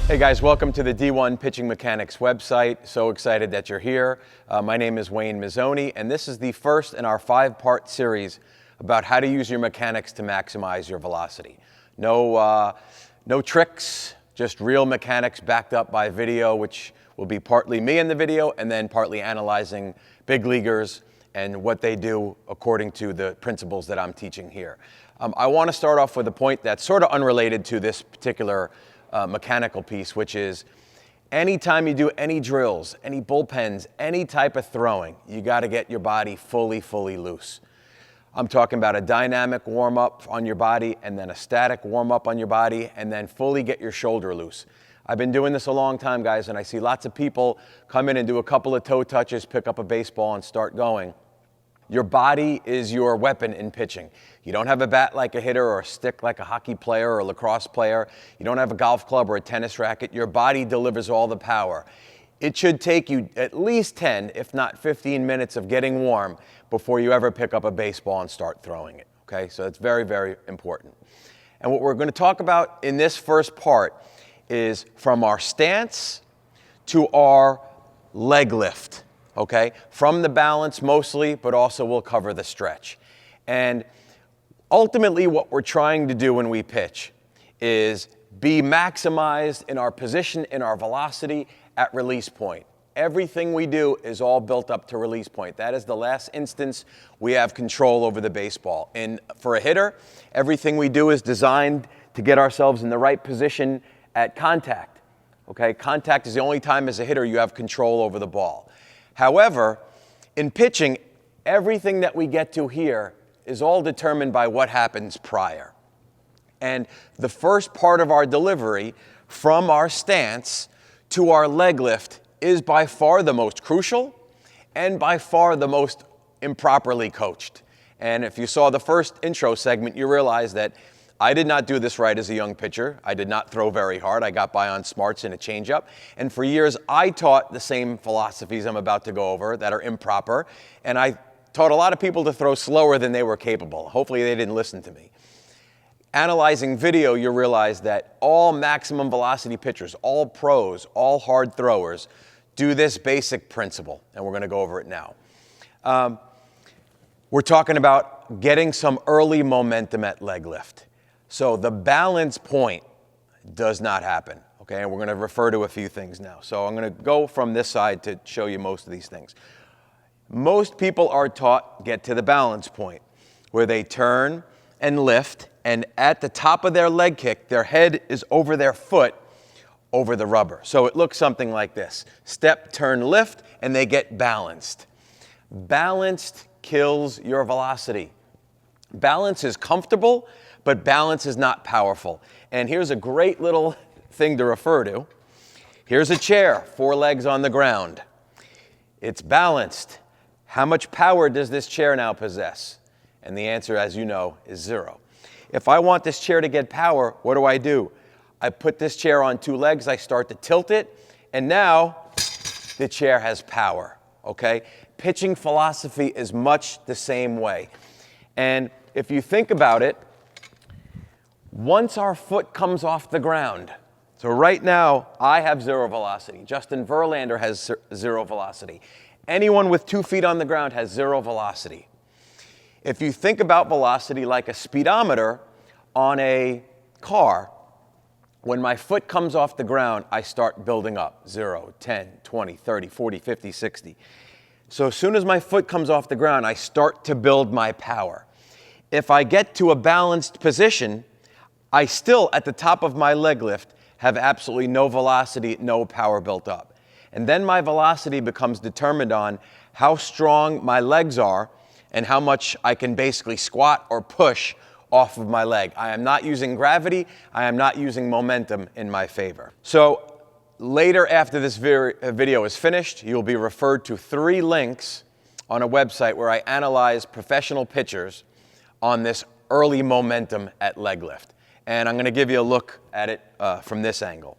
Hey guys, welcome to the D1 Pitching Mechanics website. So excited that you're here. My name is Wayne Mazzoni, and this is the first in our 5-part series about how to use your mechanics to maximize your velocity. No tricks, just real mechanics backed up by video, which will be partly me in the video and then partly analyzing big leaguers and what they do according to the principles that I'm teaching here. I want to start off with a point that's sort of unrelated to this particular mechanical piece, which is anytime you do any drills, any bullpens, any type of throwing, you got to get your body fully loose. I'm talking about a dynamic warm-up on your body and then a static warm-up on your body and then fully get your shoulder loose. I've been doing this a long time, guys, and I see lots of people come in and do a couple of toe touches, pick up a baseball and start going. Your body is your weapon in pitching. You don't have a bat like a hitter or a stick like a hockey player or a lacrosse player. You don't have a golf club or a tennis racket. Your body delivers all the power. It should take you at least 10, if not 15 minutes of getting warm before you ever pick up a baseball and start throwing it, okay? So it's very important. And what we're going to talk about in this first part is from our stance to our leg lift. Okay, from the balance mostly, but also we'll cover the stretch. And ultimately what we're trying to do when we pitch is be maximized in our position, in our velocity at release point. Everything we do is all built up to release point. That is the last instance we have control over the baseball. And for a hitter, everything we do is designed to get ourselves in the right position at contact. Okay, contact is the only time as a hitter you have control over the ball. However, in pitching, everything that we get to here is all determined by what happens prior. And the first part of our delivery, from our stance to our leg lift, is by far the most crucial and by far the most improperly coached. And if you saw the first intro segment, you realize that I did not do this right as a young pitcher. I did not throw very hard. I got by on smarts and a changeup. And for years, I taught the same philosophies I'm about to go over that are improper. And I taught a lot of people to throw slower than they were capable. Hopefully, they didn't listen to me. Analyzing video, you realize that all maximum velocity pitchers, all pros, all hard throwers, do this basic principle. And we're going to go over it now. We're talking about getting some early momentum at leg lift. So the balance point does not happen, okay? And we're going to refer to a few things now. So I'm going to go from this side to show you most of these things. Most people are taught get to the balance point where they turn and lift, and at the top of their leg kick, their head is over their foot over the rubber. So it looks something like this. Step, turn, lift, and they get balanced. Balanced kills your velocity. Balance is comfortable, but balance is not powerful. And here's a great little thing to refer to. Here's a chair, 4 legs on the ground. It's balanced. How much power does this chair now possess? And the answer, as you know, is 0. If I want this chair to get power, what do? I put this chair on 2 legs, I start to tilt it, and now the chair has power, okay? Pitching philosophy is much the same way. And if you think about it, once our foot comes off the ground, so right now I have 0 velocity. Justin Verlander has 0 velocity. Anyone with 2 feet on the ground has 0 velocity. If you think about velocity like a speedometer on a car, when my foot comes off the ground, I start building up. 0, 10, 20, 30, 40, 50, 60. So as soon as my foot comes off the ground, I start to build my power. If I get to a balanced position, I still, at the top of my leg lift, have absolutely no velocity, no power built up. And then my velocity becomes determined on how strong my legs are and how much I can basically squat or push off of my leg. I am not using gravity. I am not using momentum in my favor. So later, after this video is finished, you'll be referred to 3 links on a website where I analyze professional pitchers on this early momentum at leg lift. And I'm going to give you a look at it from this angle.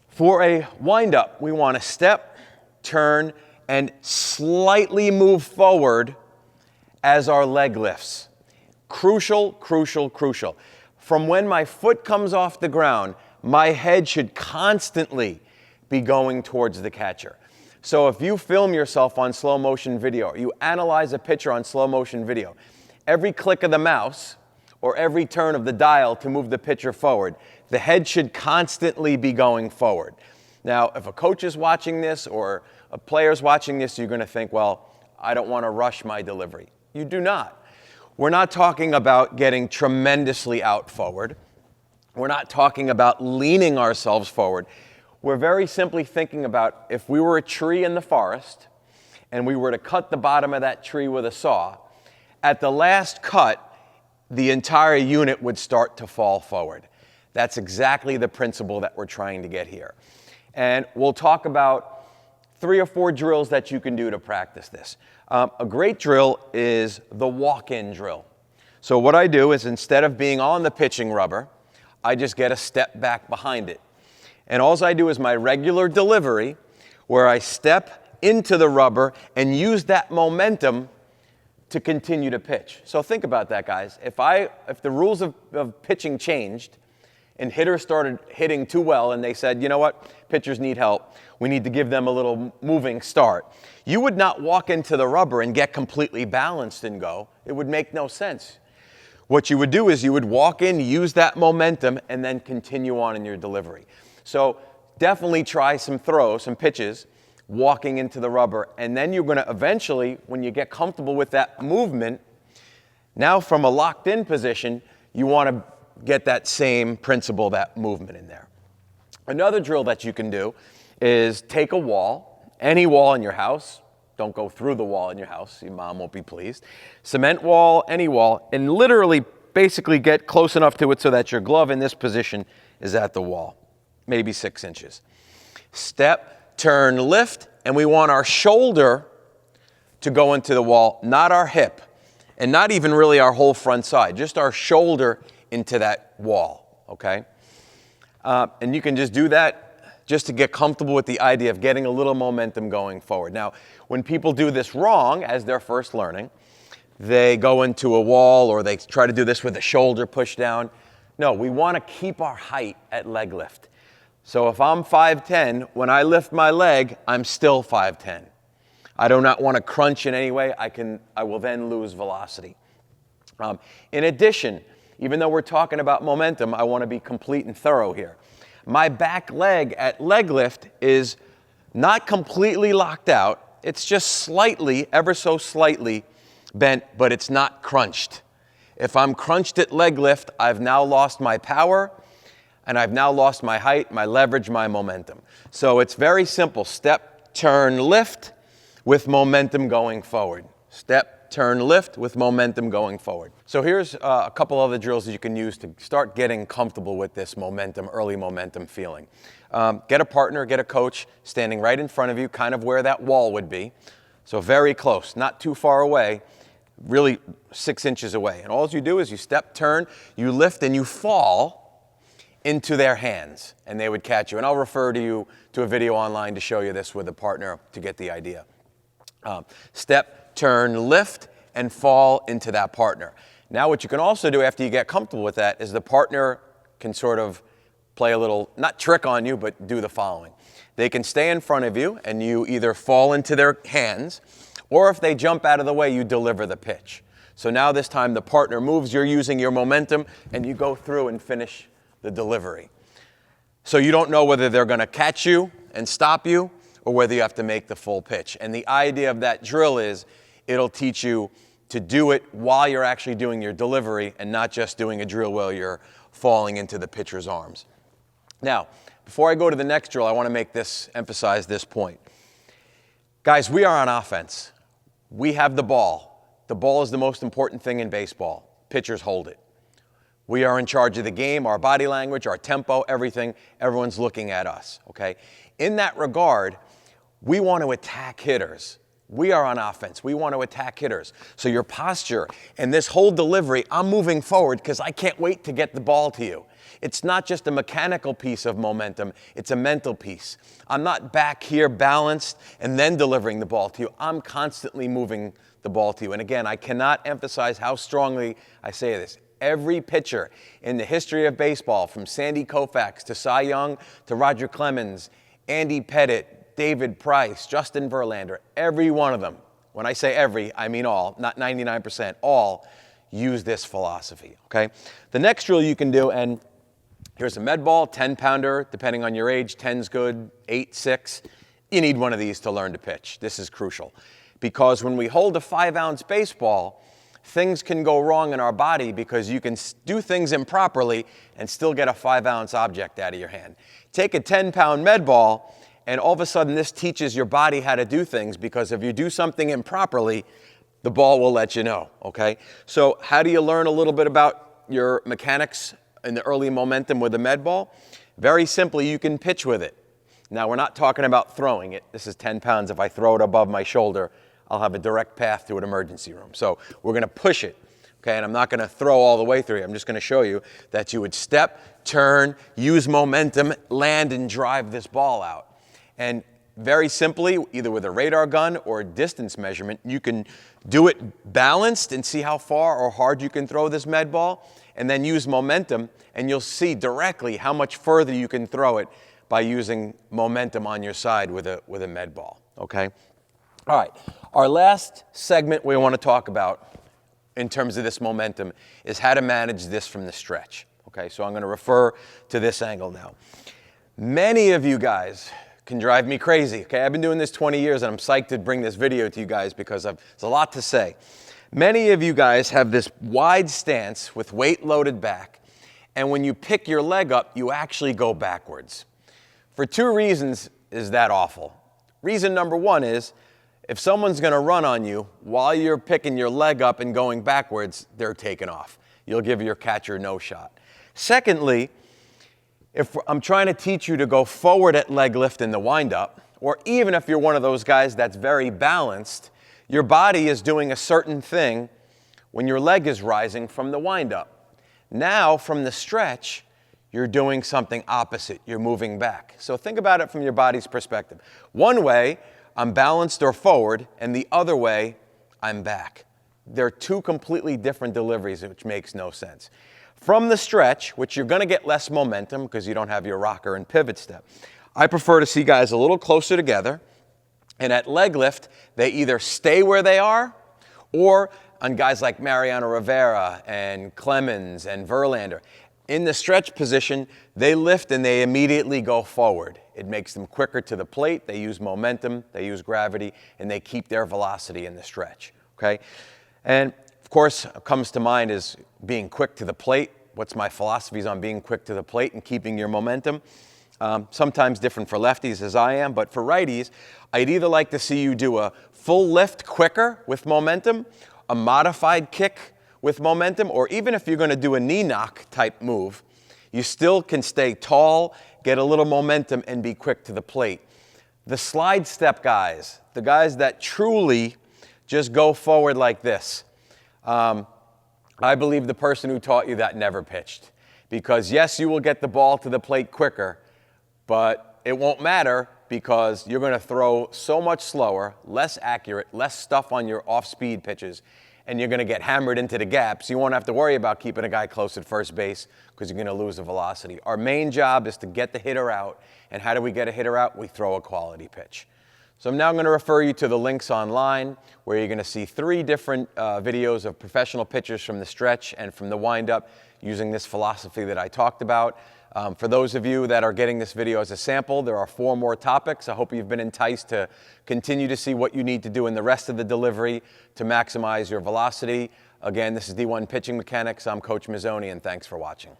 For a windup, we want to step, turn, and slightly move forward as our leg lifts. Crucial, crucial, crucial. From when my foot comes off the ground, my head should constantly be going towards the catcher. So if you film yourself on slow motion video, or you analyze a pitcher on slow motion video, every click of the mouse or every turn of the dial to move the pitcher forward, the head should constantly be going forward. Now, if a coach is watching this or a player's watching this, you're going to think, well, I don't want to rush my delivery. You do not. We're not talking about getting tremendously out forward. We're not talking about leaning ourselves forward. We're very simply thinking about if we were a tree in the forest and we were to cut the bottom of that tree with a saw, at the last cut, the entire unit would start to fall forward. That's exactly the principle that we're trying to get here. And we'll talk about 3 or 4 drills that you can do to practice this. A great drill is the walk-in drill. So what I do is instead of being on the pitching rubber, I just get a step back behind it. And all I do is my regular delivery where I step into the rubber and use that momentum to continue to pitch. So think about that, guys. If the rules of pitching changed and hitters started hitting too well and they said, you know what, pitchers need help, we need to give them a little moving start, you would not walk into the rubber and get completely balanced and go. It would make no sense. What you would do is you would walk in, use that momentum, and then continue on in your delivery. So definitely try some throws, some pitches, walking into the rubber, and then you're going to eventually, when you get comfortable with that movement, now from a locked-in position, you want to get that same principle, that movement in there. Another drill that you can do is take a wall, any wall in your house. Don't go through the wall in your house. Your mom won't be pleased. Cement wall, any wall, and literally basically get close enough to it so that your glove in this position is at the wall, maybe 6 inches. Step, turn, lift, and we want our shoulder to go into the wall, not our hip, and not even really our whole front side, just our shoulder into that wall, okay? And you can just do that just to get comfortable with the idea of getting a little momentum going forward. Now, when people do this wrong as they're first learning, they go into a wall or they try to do this with a shoulder push down. No, we want to keep our height at leg lift. So if I'm 5'10", when I lift my leg, I'm still 5'10". I do not want to crunch in any way. I will then lose velocity. In addition, even though we're talking about momentum, I want to be complete and thorough here. My back leg at leg lift is not completely locked out. It's just slightly, ever so slightly bent, but it's not crunched. If I'm crunched at leg lift, I've now lost my power, and I've now lost my height, my leverage, my momentum. So it's very simple. Step, turn, lift with momentum going forward. Step, turn, lift with momentum going forward. So here's a couple other drills that you can use to start getting comfortable with this momentum, early momentum feeling. Get a partner, get a coach standing right in front of you, kind of where that wall would be. So very close, not too far away, really 6 inches away. And all you do is you step, turn, you lift, and you fall into their hands, and they would catch you. And I'll refer to you to a video online to show you this with a partner to get the idea. Step, turn, lift, and fall into that partner. Now what you can also do after you get comfortable with that is the partner can sort of play a little, not trick on you, but do the following. They can stay in front of you and you either fall into their hands, or if they jump out of the way, you deliver the pitch. So now this time the partner moves, you're using your momentum, and you go through and finish the delivery. So you don't know whether they're going to catch you and stop you, or whether you have to make the full pitch. And the idea of that drill is it'll teach you to do it while you're actually doing your delivery and not just doing a drill while you're falling into the pitcher's arms. Now, before I go to the next drill, I want to emphasize this point. Guys, we are on offense. We have the ball. The ball is the most important thing in baseball. Pitchers hold it. We are in charge of the game, our body language, our tempo, everything. Everyone's looking at us, okay? In that regard, we want to attack hitters. We are on offense. We want to attack hitters. So your posture and this whole delivery, I'm moving forward because I can't wait to get the ball to you. It's not just a mechanical piece of momentum, it's a mental piece. I'm not back here balanced and then delivering the ball to you. I'm constantly moving the ball to you. And again, I cannot emphasize how strongly I say this. Every pitcher in the history of baseball, from Sandy Koufax to Cy Young to Roger Clemens, Andy Pettitte, David Price, Justin Verlander, every one of them, when I say every, I mean all, not 99%, all use this philosophy, okay? The next drill you can do, and here's a med ball, 10-pounder, depending on your age, 10's good, 8, 6. You need one of these to learn to pitch. This is crucial. Because when we hold a 5-ounce baseball, things can go wrong in our body because you can do things improperly and still get a 5-ounce object out of your hand. Take a 10-pound med ball, and all of a sudden this teaches your body how to do things, because if you do something improperly, the ball will let you know, okay? So how do you learn a little bit about your mechanics in the early momentum with a med ball? Very simply, you can pitch with it. Now, we're not talking about throwing it. This is 10 pounds. If I throw it above my shoulder, I'll have a direct path to an emergency room. So we're going to push it, okay? And I'm not going to throw all the way through it. I'm just going to show you that you would step, turn, use momentum, land, and drive this ball out. And very simply, either with a radar gun or a distance measurement, you can do it balanced and see how far or hard you can throw this med ball, and then use momentum, and you'll see directly how much further you can throw it by using momentum on your side with a med ball, okay? All right, our last segment we want to talk about in terms of this momentum is how to manage this from the stretch, okay? So I'm going to refer to this angle now. Many of you guys can drive me crazy, okay? I've been doing this 20 years, and I'm psyched to bring this video to you guys because there's a lot to say. Many of you guys have this wide stance with weight loaded back, and when you pick your leg up, you actually go backwards. For 2 reasons is that awful. Reason number 1 is, if someone's gonna run on you while you're picking your leg up and going backwards, they're taking off. You'll give your catcher no shot. Secondly, if I'm trying to teach you to go forward at leg lift in the windup, or even if you're one of those guys that's very balanced, your body is doing a certain thing when your leg is rising from the windup. Now, from the stretch, you're doing something opposite. You're moving back. So think about it from your body's perspective. One way, I'm balanced or forward, and the other way, I'm back. They're 2 completely different deliveries, which makes no sense. From the stretch, which you're going to get less momentum because you don't have your rocker and pivot step, I prefer to see guys a little closer together. And at leg lift, they either stay where they are, or on guys like Mariano Rivera and Clemens and Verlander, in the stretch position, they lift and they immediately go forward. It makes them quicker to the plate. They use momentum, they use gravity, and they keep their velocity in the stretch, okay? And of course, what comes to mind is being quick to the plate. What's my philosophies on being quick to the plate and keeping your momentum? Sometimes different for lefties as I am, but for righties, I'd either like to see you do a full lift quicker with momentum, a modified kick with momentum, or even if you're going to do a knee knock type move, you still can stay tall, get a little momentum, and be quick to the plate. The slide step guys, the guys that truly just go forward like this, I believe the person who taught you that never pitched. Because yes, you will get the ball to the plate quicker, but it won't matter because you're going to throw so much slower, less accurate, less stuff on your off-speed pitches, and you're going to get hammered into the gaps. You won't have to worry about keeping a guy close at first base because you're going to lose the velocity. Our main job is to get the hitter out, and how do we get a hitter out? We throw a quality pitch. So I'm now going to refer you to the links online where you're going to see 3 different videos of professional pitchers from the stretch and from the windup using this philosophy that I talked about. For those of you that are getting this video as a sample, there are 4 more topics. I hope you've been enticed to continue to see what you need to do in the rest of the delivery to maximize your velocity. Again, this is D1 Pitching Mechanics. I'm Coach Mazzoni, and thanks for watching.